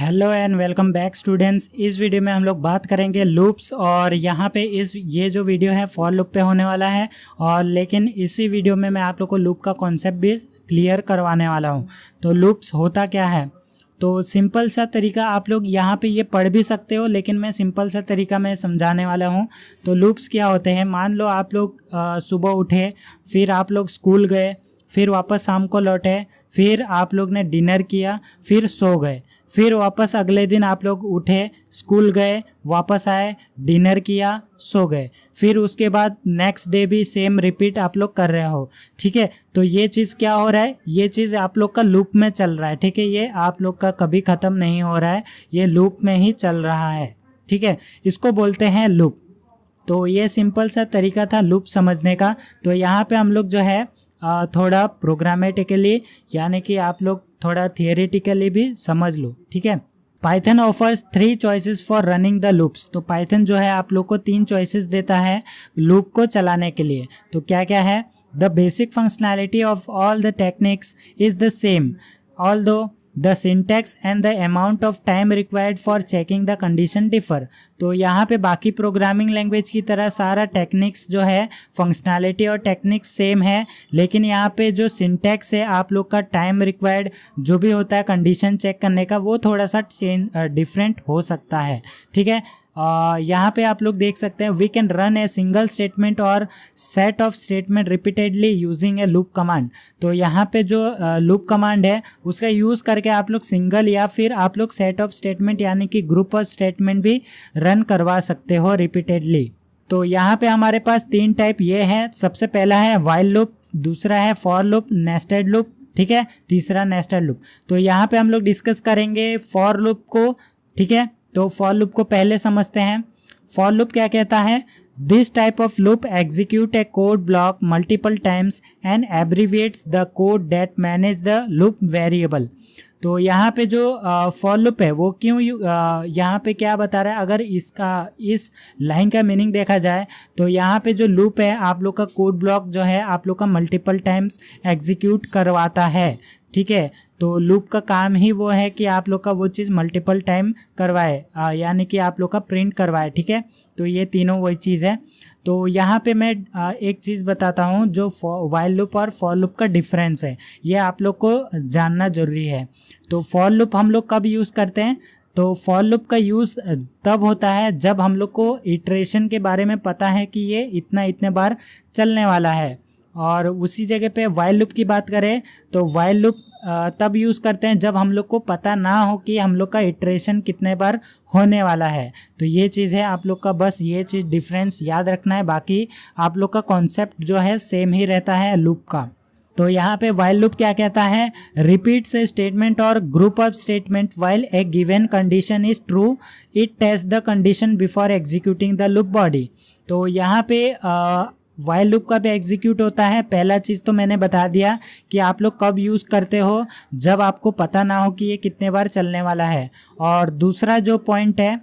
Hello and welcome back students. इस video में हम लोग बात करेंगे लूप्स और यहाँ पे ये जो वीडियो है फॉर लूप पे होने वाला है। और लेकिन इसी वीडियो में मैं आप लोग को लूप का कॉन्सेप्ट भी क्लियर करवाने वाला हूँ। तो लूप्स होता क्या है, तो सिंपल सा तरीका आप लोग यहाँ पे ये पढ़ भी सकते हो, लेकिन मैं सिंपल सा तरीका मैं समझाने वाला हूँ। तो लूप्स क्या होते हैं, मान लो आप लोग सुबह उठे, फिर आप लोग स्कूल गए, फिर वापस शाम को लौटे, फिर आप लोग ने डिनर किया, फिर सो गए, फिर वापस अगले दिन आप लोग उठे, स्कूल गए, वापस आए, डिनर किया, सो गए, फिर उसके बाद नेक्स्ट डे भी सेम रिपीट आप लोग कर रहे हो। ठीक है, तो ये चीज़ क्या हो रहा है, ये चीज़ आप लोग का लूप में चल रहा है। ठीक है, ये आप लोग का कभी ख़त्म नहीं हो रहा है, ये लूप में ही चल रहा है। ठीक है, इसको बोलते हैं लूप। तो ये सिंपल सा तरीका था लूप समझने का। तो यहाँ पे हम लोग जो है थोड़ा प्रोग्रामेटिकली यानी कि आप लोग थोड़ा थियोरेटिकली भी समझ लो। ठीक है, Python offers 3 choices for running the loops. तो पाइथन जो है आप लोग को 3 चॉइसेस देता है लूप को चलाने के लिए। तो क्या क्या है, the basic functionality of all the techniques is the same although the syntax and the amount of time required for checking the condition differ. तो यहाँ पे बाकी प्रोग्रामिंग लैंग्वेज की तरह सारा टेक्निक्स जो है, फंक्शनैलिटी और टेक्निक्स सेम है, लेकिन यहाँ पे जो सिंटैक्स है आप लोग का टाइम रिक्वायर्ड जो भी होता है कंडीशन चेक करने का, वो थोड़ा सा डिफरेंट हो सकता है। ठीक है, यहाँ पे आप लोग देख सकते हैं we can run a single statement or set of statement repeatedly using a loop command. तो यहाँ पे जो लूप कमांड है उसका यूज़ करके आप लोग सिंगल या फिर आप लोग सेट ऑफ स्टेटमेंट यानी कि ग्रुप ऑफ स्टेटमेंट भी रन करवा सकते हो रिपीटेडली। तो यहाँ पे हमारे पास 3 टाइप ये हैं। सबसे पहला है वाइल लूप, दूसरा है फॉर लूप, नेस्टेड लूप, ठीक है, तीसरा नेस्टेड लूप। तो यहाँ पे हम लोग डिस्कस करेंगे फॉर लूप को। ठीक है, तो फॉर लूप को पहले समझते हैं। फॉर लूप क्या कहता है, this type of loop execute a code block multiple times and abbreviates the code that manage the loop variable. तो यहाँ पे जो फॉर लूप है वो क्यों यहाँ पे क्या बता रहा है, अगर इस लाइन का मीनिंग देखा जाए तो यहाँ पे जो लूप है आप लोग का कोड ब्लॉक जो है आप लोग का मल्टीपल टाइम्स एग्जीक्यूट करवाता है। ठीक है, तो लूप का काम ही वो है कि आप लोग का वो चीज़ मल्टीपल टाइम करवाए, यानी कि आप लोग का प्रिंट करवाए। ठीक है, तो ये तीनों वही चीज़ है। तो यहाँ पे मैं एक चीज़ बताता हूँ जो वाइल लूप और फॉर लूप का डिफरेंस है, ये आप लोग को जानना ज़रूरी है। तो फॉर लूप हम लोग कब यूज़ करते हैं, तो फॉर लूप का यूज़ तब होता है जब हम लोग को इटरेशन के बारे में पता है कि ये इतने बार चलने वाला है। और उसी जगह पे वाइल लूप की बात करें तो वाइल लूप तब यूज़ करते हैं जब हम लोग को पता ना हो कि हम लोग का इटरेशन कितने बार होने वाला है। तो ये चीज़ है आप लोग का, बस ये चीज़ डिफरेंस याद रखना है, बाकी आप लोग का कॉन्सेप्ट जो है सेम ही रहता है लूप का। तो यहाँ पे वाइल लूप क्या कहता है, रिपीट्स ए स्टेटमेंट और group of statement while a given condition is true, it taste the condition before executing the loop body. तो यहाँ पे वाइल लूप कब एग्जीक्यूट होता है, पहला चीज़ तो मैंने बता दिया कि आप लोग कब यूज़ करते हो, जब आपको पता ना हो कि ये कितने बार चलने वाला है। और दूसरा जो पॉइंट है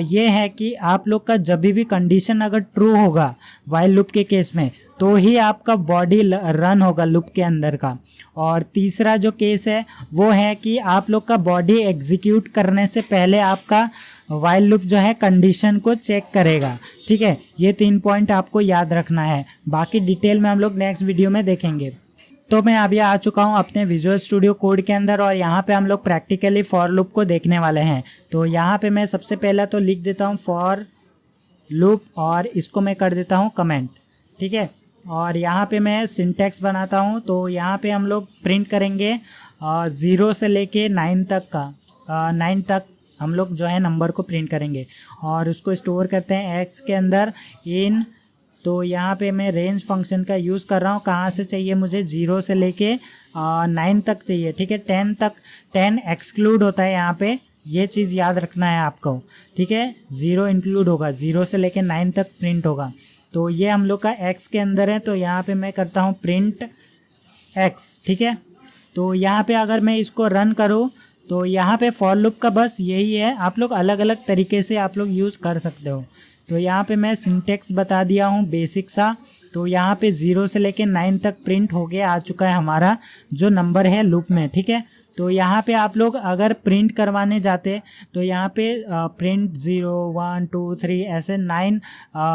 ये है कि आप लोग का जब भी कंडीशन अगर ट्रू होगा वाइल लूप के केस में, तो ही आपका बॉडी रन होगा लूप के अंदर का। और तीसरा जो केस है वो है कि आप लोग का बॉडी एग्जीक्यूट करने से पहले आपका वाइल लूप जो है कंडीशन को चेक करेगा। ठीक है, ये 3 पॉइंट आपको याद रखना है, बाकी डिटेल में हम लोग नेक्स्ट वीडियो में देखेंगे। तो मैं अभी आ चुका हूँ अपने विजुअल स्टूडियो कोड के अंदर और यहाँ पे हम लोग प्रैक्टिकली फॉर लूप को देखने वाले हैं। तो यहाँ पे मैं सबसे पहला तो लिख देता हूँ फॉर लूप और इसको मैं कर देता हूँ कमेंट। ठीक है, और यहाँ पे मैं सिंटैक्स बनाता हूँ। तो यहाँ पे हम लोग प्रिंट करेंगे 0 से लेके 9 तक का, 9 तक हम लोग जो है नंबर को प्रिंट करेंगे और उसको स्टोर करते हैं एक्स के अंदर इन। तो यहाँ पे मैं रेंज फंक्शन का यूज़ कर रहा हूँ, कहाँ से चाहिए मुझे, 0 से लेके 9 तक चाहिए। ठीक है, 10 तक, 10 एक्सक्लूड होता है यहाँ पे, ये चीज़ याद रखना है आपको। ठीक है, 0 इंक्लूड होगा, 0 से लेके 9 तक प्रिंट होगा। तो ये हम लोग का एक्स के अंदर है, तो यहाँ पे मैं करता हूँ प्रिंट एक्स। ठीक है, तो यहाँ पे अगर मैं इसको रन करूँ तो यहाँ पे फॉर लूप का बस यही है, आप लोग अलग अलग तरीके से आप लोग यूज़ कर सकते हो। तो यहाँ पे मैं सिंटेक्स बता दिया हूँ बेसिक सा। तो यहाँ पे 0 से लेके 9 तक प्रिंट हो गया, आ चुका है हमारा जो नंबर है लूप में। ठीक है, तो यहाँ पे आप लोग अगर प्रिंट करवाने जाते तो यहाँ पे प्रिंट 0 1 2 3 ऐसे 9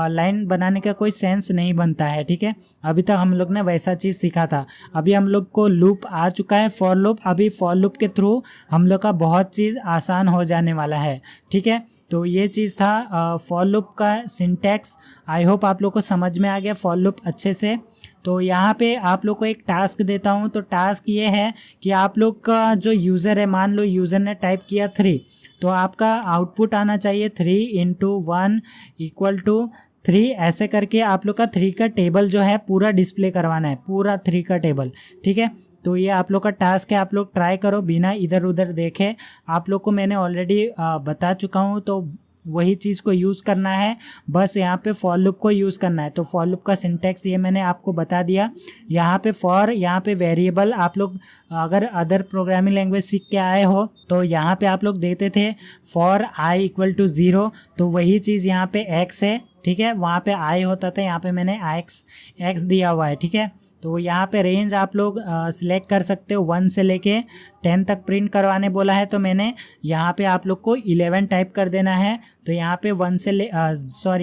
लाइन बनाने का कोई सेंस नहीं बनता है, ठीक है। अभी तक हम लोग ने वैसा चीज़ सीखा था। अभी हम लोग को लूप आ चुका है, फॉर लूप। अभी फॉर लूप के थ्रू हम लोग का बहुत चीज़ आसान हो जाने वाला है, ठीक है। तो ये चीज़ था फॉर लूप का सिंटैक्स। आई होप आप लोग को समझ में आ गया फॉर लूप अच्छे से। तो यहाँ पे आप लोग को एक टास्क देता हूँ। तो टास्क ये है कि आप लोग का जो यूज़र है, मान लो यूज़र ने टाइप किया 3, तो आपका आउटपुट आना चाहिए 3 × 1 = 3। ऐसे करके आप लोग का 3 का टेबल जो है पूरा डिस्प्ले करवाना है, पूरा 3 का टेबल, ठीक है। तो ये आप लोग का टास्क है, आप लोग ट्राई करो बिना इधर उधर देखे। आप लोग को मैंने ऑलरेडी बता चुका हूँ, तो वही चीज़ को यूज़ करना है, बस यहाँ पे फॉर लूप को यूज़ करना है। तो फॉर लूप का सिंटैक्स ये मैंने आपको बता दिया। यहाँ पे फॉर, यहाँ पे वेरिएबल। आप लोग अगर अदर प्रोग्रामिंग लैंग्वेज सीख के आए हो तो यहाँ पे आप लोग देते थे फॉर i = 0, तो वही चीज़ यहाँ पे x है, ठीक है। वहाँ पे i होता था, यहाँ पे मैंने x दिया हुआ है, ठीक है। तो यहाँ पे रेंज आप लोग सिलेक्ट कर सकते हो, 1 से लेके 10 तक प्रिंट करवाने बोला है, तो मैंने यहाँ पे आप लोग को 11 टाइप कर देना है। तो यहाँ पे 1 से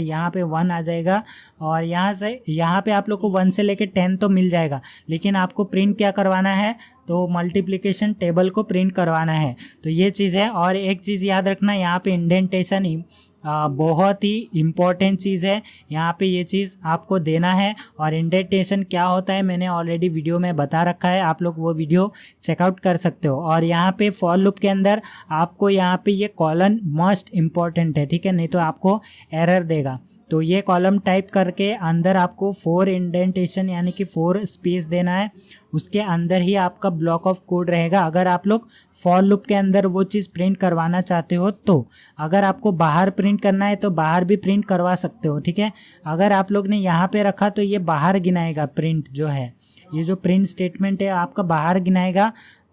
यहाँ पे 1 आ जाएगा, और यहाँ पे आप लोग को 1 से लेके 10 तो मिल जाएगा, लेकिन आपको प्रिंट क्या करवाना है, तो मल्टीप्लिकेशन टेबल को प्रिंट करवाना है। तो ये चीज़ है। और एक चीज़ याद रखना, यहाँ पे इंडेंटेशन बहुत ही इम्पॉर्टेंट चीज़ है, यहाँ पे ये चीज़ आपको देना है। और इंडेंटेशन क्या होता है मैंने ऑलरेडी वीडियो में बता रखा है, आप लोग वो वीडियो चेकआउट कर सकते हो। और यहाँ पे फॉर लूप के अंदर आपको यहाँ पे ये कॉलन मस्ट इम्पॉर्टेंट है, ठीक है, नहीं तो आपको एरर देगा। तो ये कॉलम टाइप करके अंदर आपको 4 इंडेंटेशन यानी कि 4 स्पेस देना है, उसके अंदर ही आपका ब्लॉक ऑफ कोड रहेगा। अगर आप लोग फॉर लूप के अंदर वो चीज़ प्रिंट करवाना चाहते हो, तो अगर आपको बाहर प्रिंट करना है तो बाहर भी प्रिंट करवा सकते हो, ठीक है। अगर आप लोग ने यहाँ पे रखा तो ये बाहर गिनाएगा, प्रिंट जो है, ये जो प्रिंट स्टेटमेंट है आपका बाहर गिनाएगा।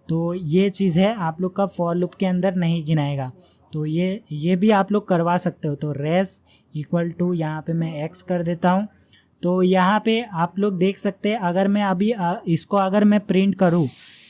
तो ये चीज़ है, आप लोग का फॉर लूप के अंदर नहीं गिनाएगा। तो ये भी आप लोग करवा सकते हो। तो रेस = यहाँ पे मैं x कर देता हूँ। तो यहाँ पे आप लोग देख सकते हैं, अगर मैं अभी इसको अगर मैं प्रिंट करूँ,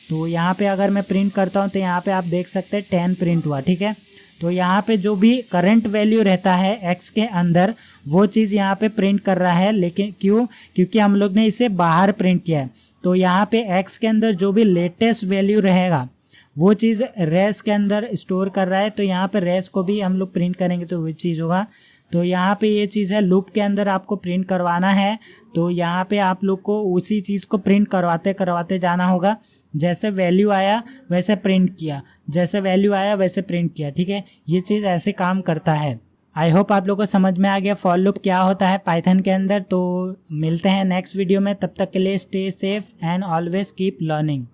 तो यहाँ पे अगर मैं प्रिंट करता हूँ तो यहाँ पे आप देख सकते हैं 10 प्रिंट हुआ, ठीक है। तो यहाँ पे जो भी करंट वैल्यू रहता है x के अंदर, वो चीज़ यहाँ पे प्रिंट कर रहा है। लेकिन क्योंकि हम लोग ने इसे बाहर प्रिंट किया है। तो यहाँ पे x के अंदर जो भी लेटेस्ट वैल्यू रहेगा वो चीज़ रेस के अंदर स्टोर कर रहा है। तो यहाँ पे रेस को भी हम लोग प्रिंट करेंगे तो वही चीज़ होगा। तो यहाँ पे ये चीज़ है, लूप के अंदर आपको प्रिंट करवाना है। तो यहाँ पे आप लोग को उसी चीज़ को प्रिंट करवाते जाना होगा। जैसे वैल्यू आया वैसे प्रिंट किया, जैसे वैल्यू आया वैसे प्रिंट किया, ठीक है। ये चीज़ ऐसे काम करता है। आई होप आप लोगों को समझ में आ गया फॉर लूप क्या होता है पाइथन के अंदर। तो मिलते हैं नेक्स्ट वीडियो में, तब तक के लिए stay safe and always keep learning.